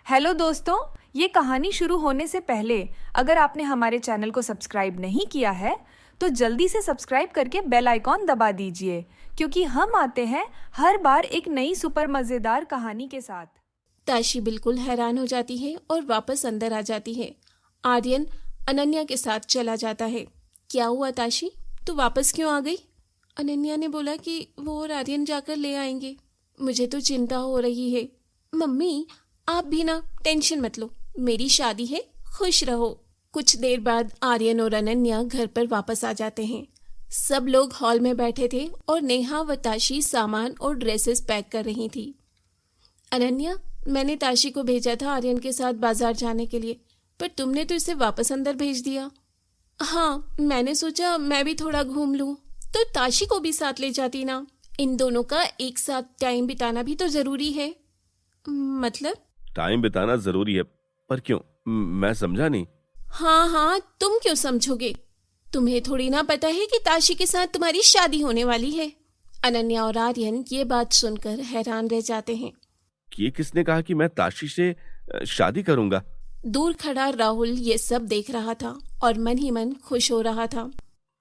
Hello दोस्तों, ये कहानी शुरू होने से पहले अगर आपने हमारे चैनल को सब्सक्राइब नहीं किया है तो जल्दी से सब्सक्राइब करके बेल आइकॉन दबा दीजिए, क्योंकि हम आते हैं हर बार एक नई सुपर मज़ेदार कहानी के साथ। ताशी बिल्कुल हैरान हो जाती है और वापस अंदर आ जाती है। आर्यन अनन्या के साथ चला जाता है। क्या हुआ ताशी, तू वापस क्यों आ गई? अनन्या ने बोला कि वो और आर्यन जाकर ले आएंगे। मुझे तो चिंता हो रही है। मम्मी आप भी ना टेंशन मत लो, मेरी शादी है, खुश रहो। कुछ देर बाद आर्यन और अनन्या घर पर वापस आ जाते हैं। सब लोग हॉल में बैठे थे और नेहा व ताशी सामान और ड्रेसेस पैक कर रही थी। अनन्या, मैंने ताशी को भेजा था आर्यन के साथ बाजार जाने के लिए, पर तुमने तो इसे वापस अंदर भेज दिया। हाँ, मैंने सोचा मैं भी थोड़ा घूम लूं, तो ताशी को भी साथ ले जाती ना। इन दोनों का एक साथ टाइम बिताना भी तो जरूरी है। मतलब? टाइम बिताना जरूरी है, पर क्यों? मैं समझा नहीं। हाँ, तुम क्यों समझोगे? तुम्हें थोड़ी ना पता है कि ताशी के साथ तुम्हारी शादी होने वाली है। अनन्या और आर्यन ये बात सुनकर हैरान रह जाते हैं। ये किसने कहा कि मैं ताशी से शादी करूंगा? दूर खड़ा राहुल ये सब देख रहा था और मन ही मन खुश हो रहा था।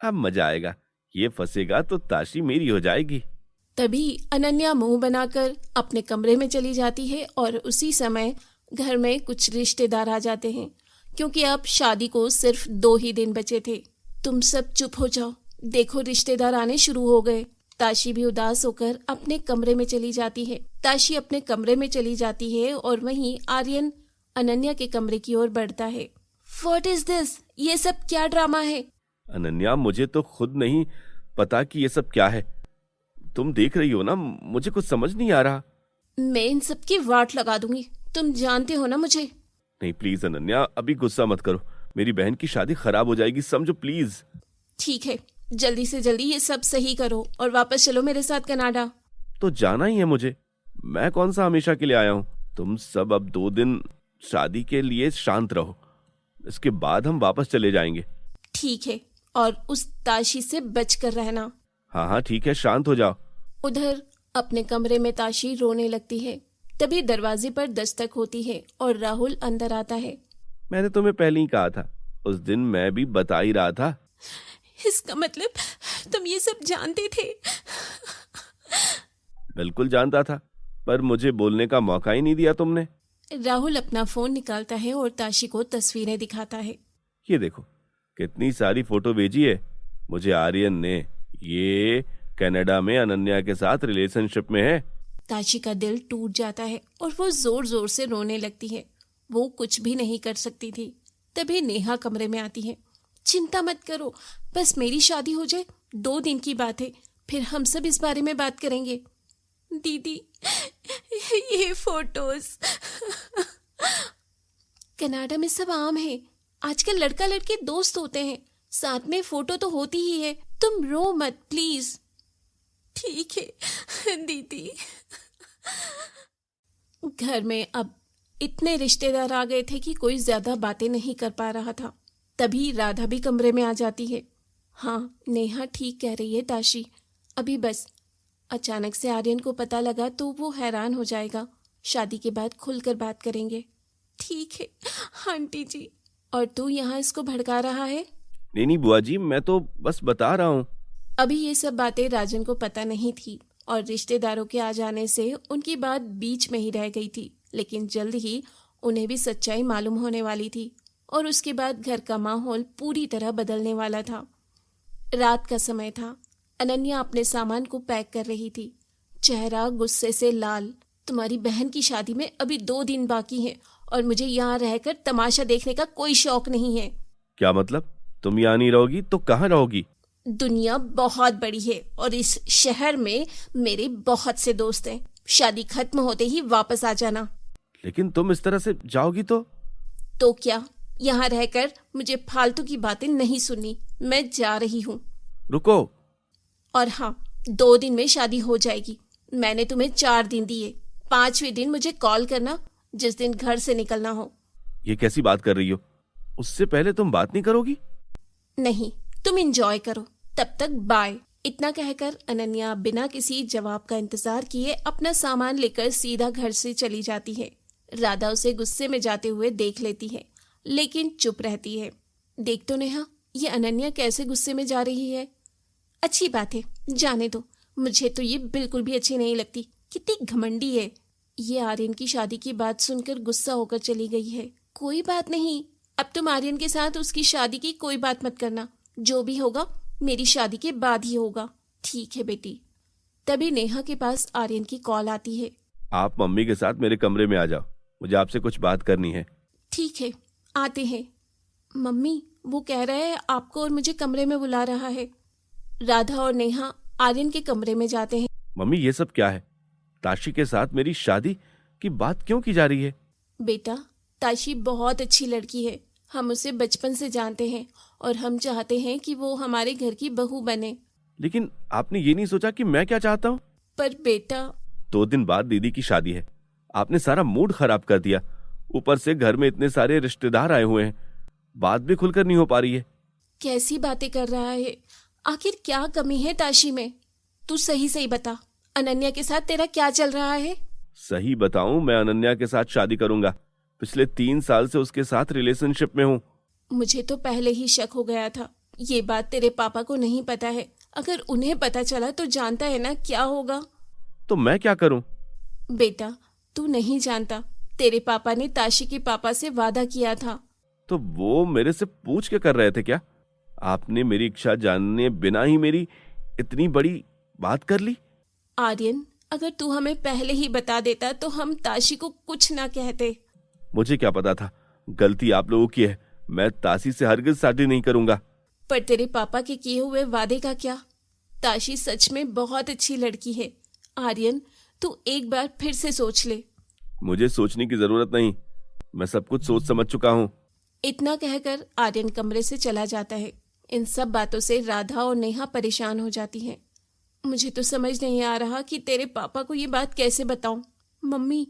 अब मजा आएगा, ये फंसेगा तो ताशी मेरी हो जाएगी। तभी अनन्या मुंह बनाकर अपने कमरे में चली जाती है और उसी समय घर में कुछ रिश्तेदार आ जाते हैं, क्योंकि अब शादी को सिर्फ 2 ही दिन बचे थे। तुम सब चुप हो जाओ, देखो रिश्तेदार आने शुरू हो गए। ताशी भी उदास होकर अपने कमरे में चली जाती है। ताशी अपने कमरे में चली जाती है और वहीं आर्यन अनन्या के कमरे की ओर बढ़ता है। What is this? ये सब क्या ड्रामा है? अनन्या, मुझे तो खुद नहीं पता कि ये सब क्या है। तुम देख रही हो ना, मुझे कुछ समझ नहीं आ रहा। मैं इन सब की वाट लगा दूंगी, तुम जानते हो ना मुझे। नहीं प्लीज अनन्या, अभी गुस्सा मत करो, मेरी बहन की शादी खराब हो जाएगी, समझो प्लीज। ठीक है, जल्दी से जल्दी ये सब सही करो और वापस चलो मेरे साथ कनाडा। तो जाना ही है मुझे, मैं कौन सा हमेशा के लिए आया हूँ। तुम सब अब 2 दिन शादी के लिए शांत रहो, इसके बाद हम वापस चले जाएंगे। ठीक है, और उस ताशी से बचकर रहना। हाँ ठीक है, शांत हो जाओ। उधर अपने कमरे में ताशी रोने लगती है। तभी दरवाजे पर दस्तक होती है और राहुल अंदर आता है। मैंने तुम्हें पहले ही कहा था, उस दिन मैं भी बता ही रहा था। इसका मतलब तुम ये सब जानते थे? बिल्कुल जानता था, पर मुझे बोलने का मौका ही नहीं दिया तुमने। राहुल अपना फोन निकालता है और ताशी को तस्वीरें दिखाता है। ये देखो, कितनी सारी फोटो भेजी है मुझे आर्यन ने। ये कनाडा में अनन्या के साथ रिलेशनशिप में है। ताशी का दिल टूट जाता है और वो जोर जोर से रोने लगती है। वो कुछ भी नहीं कर सकती थी। तभी नेहा कमरे में आती है। चिंता मत करो, बस मेरी शादी हो जाए, 2 दिन की बात है, फिर हम सब इस बारे में बात करेंगे। दीदी, ये फोटोज कनाडा में सब आम है। आजकल लड़का लड़के दोस्त होते हैं, साथ में फोटो तो होती ही है। तुम रो मत प्लीज। ठीक है दीदी। घर में अब इतने रिश्तेदार आ गए थे कि कोई ज्यादा बातें नहीं कर पा रहा था। तभी राधा भी कमरे में आ जाती है। हाँ, नेहा ठीक कह रही है ताशी, अभी बस। अचानक से आर्यन को पता लगा तो वो हैरान हो जाएगा। शादी के बाद खुलकर बात करेंगे। ठीक है आंटी जी। और तू यहाँ इसको भड़का रहा है? नहीं बुआ जी, मैं तो बस बता रहा हूँ। अभी ये सब बातें राजन को पता नहीं थी और रिश्तेदारों के आ जाने से उनकी बात बीच में ही रह गई थी। लेकिन जल्द ही उन्हें भी सच्चाई मालूम होने वाली थी और उसके बाद घर का माहौल पूरी तरह बदलने वाला था। रात का समय था। अनन्या अपने सामान को पैक कर रही थी, चेहरा गुस्से से लाल। तुम्हारी बहन की शादी में अभी 2 दिन बाकी हैं और मुझे यहाँ रहकर तमाशा देखने का कोई शौक नहीं है। क्या मतलब? तुम यहाँ नहीं रहोगी तो कहाँ रहोगी? दुनिया बहुत बड़ी है और इस शहर में मेरे बहुत से दोस्त हैं। शादी खत्म होते ही वापस आ जाना। लेकिन तुम इस तरह से जाओगी तो क्या? यहाँ रहकर मुझे फालतू की बातें नहीं सुननी। मैं जा रही हूँ। रुको। और हाँ, 2 दिन में शादी हो जाएगी। मैंने तुम्हें 4 दिन दिए, 5वें दिन मुझे कॉल करना जिस दिन घर से निकलना हो। ये कैसी बात कर रही हो? उससे पहले तुम बात नहीं करोगी? नहीं, तुम एंजॉय करो, तब तक बाय। इतना कहकर अनन्या बिना किसी जवाब का इंतजार किए अपना सामान लेकर सीधा घर से चली जाती है। राधा उसे गुस्से में जाते हुए देख लेती है, लेकिन चुप रहती है। देख तो नेहा, ये अनन्या कैसे गुस्से में जा रही है। अच्छी बात है, जाने दो, मुझे तो ये बिल्कुल भी अच्छी नहीं लगती। कितनी घमंडी है। ये आर्यन की शादी की बात सुनकर गुस्सा होकर चली गई है। कोई बात नहीं, अब तुम आर्यन के साथ उसकी शादी की कोई बात मत करना। जो भी होगा मेरी शादी के बाद ही होगा। ठीक है बेटी। तभी नेहा के पास आर्यन की कॉल आती है। आप मम्मी के साथ मेरे कमरे में आ जाओ, मुझे आपसे कुछ बात करनी है। ठीक है, आते हैं। मम्मी, वो कह रहा है आपको और मुझे कमरे में बुला रहा है। राधा और नेहा आर्यन के कमरे में जाते हैं। मम्मी ये सब क्या है? ताशी के साथ मेरी शादी की बात क्यों की जा रही है? बेटा, ताशी बहुत अच्छी लड़की है। हम उसे बचपन से जानते हैं और हम चाहते हैं कि वो हमारे घर की बहू बने। लेकिन आपने ये नहीं सोचा कि मैं क्या चाहता हूँ? पर बेटा, 2 दिन बाद दीदी की शादी है, आपने सारा मूड खराब कर दिया। ऊपर से घर में इतने सारे रिश्तेदार आए हुए हैं, बात भी खुलकर नहीं हो पा रही है। कैसी बातें कर रहा है? आखिर क्या कमी है ताशी में? तू सही सही बता, अनन्या के साथ तेरा क्या चल रहा है? सही बताऊं, मैं अनन्या के साथ शादी करूंगा। पिछले 3 साल से उसके साथ रिलेशनशिप में हूँ। मुझे तो पहले ही शक हो गया था। ये बात तेरे पापा को नहीं पता है। अगर उन्हें पता चला तो जानता है ना क्या होगा। तो मैं क्या करूं? बेटा, तू नहीं जानता, तेरे पापा ने ताशी के पापा से वादा किया था। तो वो मेरे से पूछ के कर रहे थे क्या? आपने मेरी इच्छा जानने बिना ही मेरी इतनी बड़ी बात कर ली? आर्यन, अगर तू हमें पहले ही बता देता तो हम ताशी को कुछ ना कहते। मुझे क्या पता था? गलती आप लोगों की है। मैं ताशी से हरगिज शादी नहीं करूंगा। पर तेरे पापा के किए हुए वादे का क्या? ताशी सच में बहुत अच्छी लड़की है। आर्यन, तू एक बार फिर से सोच ले। मुझे सोचने की जरूरत नहीं, मैं सब कुछ सोच समझ चुका हूँ। इतना कहकर आर्यन कमरे से चला जाता है। इन सब बातों से राधा और नेहा परेशान हो जाती हैं। मुझे तो समझ नहीं आ रहा कि तेरे पापा को ये बात कैसे बताऊं। मम्मी,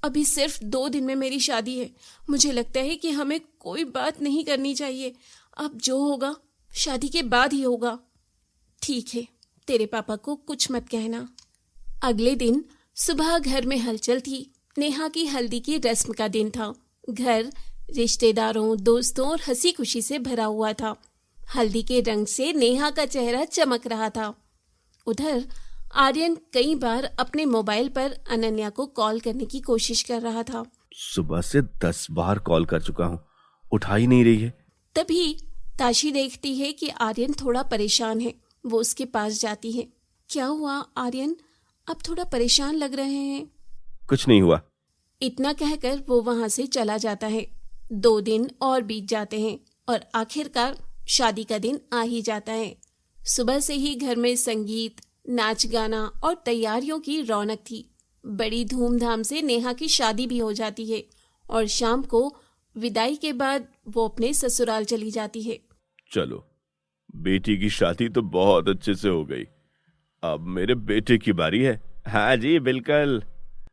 अभी सिर्फ 2 दिन में मेरी शादी है। मुझे लगता है कि हमें कोई बात नहीं करनी चाहिए। अब जो होगा शादी के बाद ही होगा। ठीक है, तेरे पापा को कुछ मत कहना। अगले दिन सुबह घर में हलचल थी। नेहा की हल्दी की रस्म का दिन था। घर रिश्तेदारों, दोस्तों और हंसी खुशी से भरा हुआ था। हल्दी के रंग से नेहा का चेहरा चमक रहा था। उधर आर्यन कई बार अपने मोबाइल पर अनन्या को कॉल करने की कोशिश कर रहा था। सुबह से 10 बार कॉल कर चुका हूँ, उठा ही नहीं रही है। तभी ताशी देखती है कि आर्यन थोड़ा परेशान है। वो उसके पास जाती है। क्या हुआ आर्यन, अब थोड़ा परेशान लग रहे हैं। कुछ नहीं हुआ। इतना कहकर वो वहां से चला जाता है। 2 दिन और बीत जाते हैं और आखिरकार शादी का दिन आ ही जाता है। सुबह से ही घर में संगीत, नाच गाना और तैयारियों की रौनक थी। बड़ी धूमधाम से नेहा की शादी भी हो जाती है और शाम को विदाई के बाद वो अपने ससुराल चली जाती है। चलो, बेटी की शादी तो बहुत अच्छे से हो गई। अब मेरे बेटे की बारी है। हाँ जी बिल्कुल।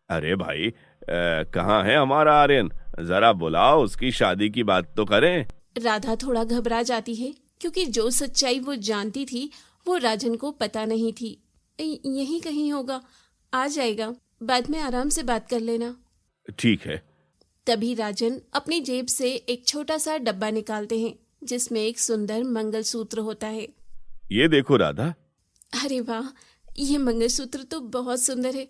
अरे भाई, कहाँ है हमारा आर्यन? जरा बुलाओ, उसकी शादी की बात तो करें। राधा थोड़ा घबरा जाती है क्योंकि जो सच्चाई वो जानती थी वो राजन को पता नहीं थी। यहीं कहीं होगा, आ जाएगा, बाद में आराम से बात कर लेना। ठीक है। तभी राजन अपनी जेब से एक छोटा सा डब्बा निकालते हैं जिसमें एक सुंदर मंगलसूत्र होता है। ये देखो राधा। अरे वाह, ये मंगलसूत्र तो बहुत सुंदर है,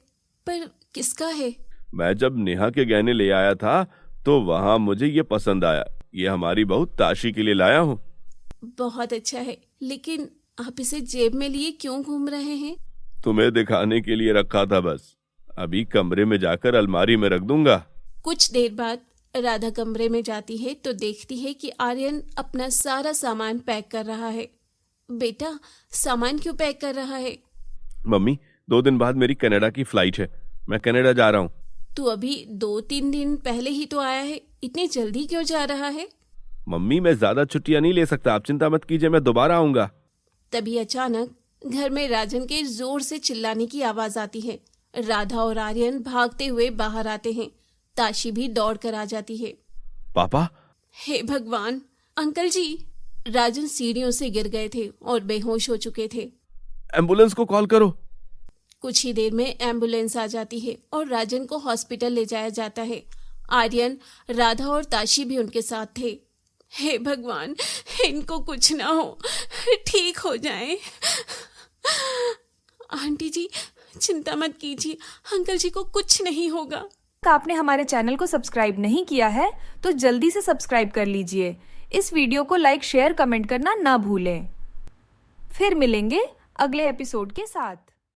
पर किसका है? मैं जब नेहा के गहने ले आया था तो वहां मुझे ये पसंद आया। ये हमारी बहू ताशी के लिए लाया हूँ। बहुत अच्छा है, लेकिन आप इसे जेब में लिए क्यों घूम रहे हैं? तुम्हें दिखाने के लिए रखा था बस। अभी कमरे में जाकर अलमारी में रख दूंगा। कुछ देर बाद राधा कमरे में जाती है तो देखती है कि आर्यन अपना सारा सामान पैक कर रहा है। बेटा, सामान क्यों पैक कर रहा है? मम्मी, 2 दिन बाद मेरी कनाडा की फ्लाइट है। मैं कनाडा जा रहा हूँ। तू अभी 2-3 दिन पहले ही तो आया है, इतनी जल्दी क्यों जा रहा है? मम्मी, मैं ज्यादा छुट्टियां नहीं ले सकता। आप चिंता मत कीजिए, मैं दोबारा आऊंगा। तभी अचानक घर में राजन के जोर से चिल्लाने की आवाज आती है। राधा और आर्यन भागते हुए बाहर आते हैं। ताशी भी दौड़ कर आ जाती है। पापा! हे भगवान, अंकल जी! राजन सीढ़ियों से गिर गए थे और बेहोश हो चुके थे। एम्बुलेंस को कॉल करो। कुछ ही देर में एम्बुलेंस आ जाती है और राजन को हॉस्पिटल ले जाया जाता है। आर्यन, राधा और ताशी भी उनके साथ थे। हे भगवान, इनको कुछ ना हो, ठीक हो जाएं। आंटी जी चिंता मत कीजिए, अंकल जी को कुछ नहीं होगा। आपने हमारे चैनल को सब्सक्राइब नहीं किया है तो जल्दी से सब्सक्राइब कर लीजिए। इस वीडियो को लाइक, शेयर, कमेंट करना ना भूलें। फिर मिलेंगे अगले एपिसोड के साथ।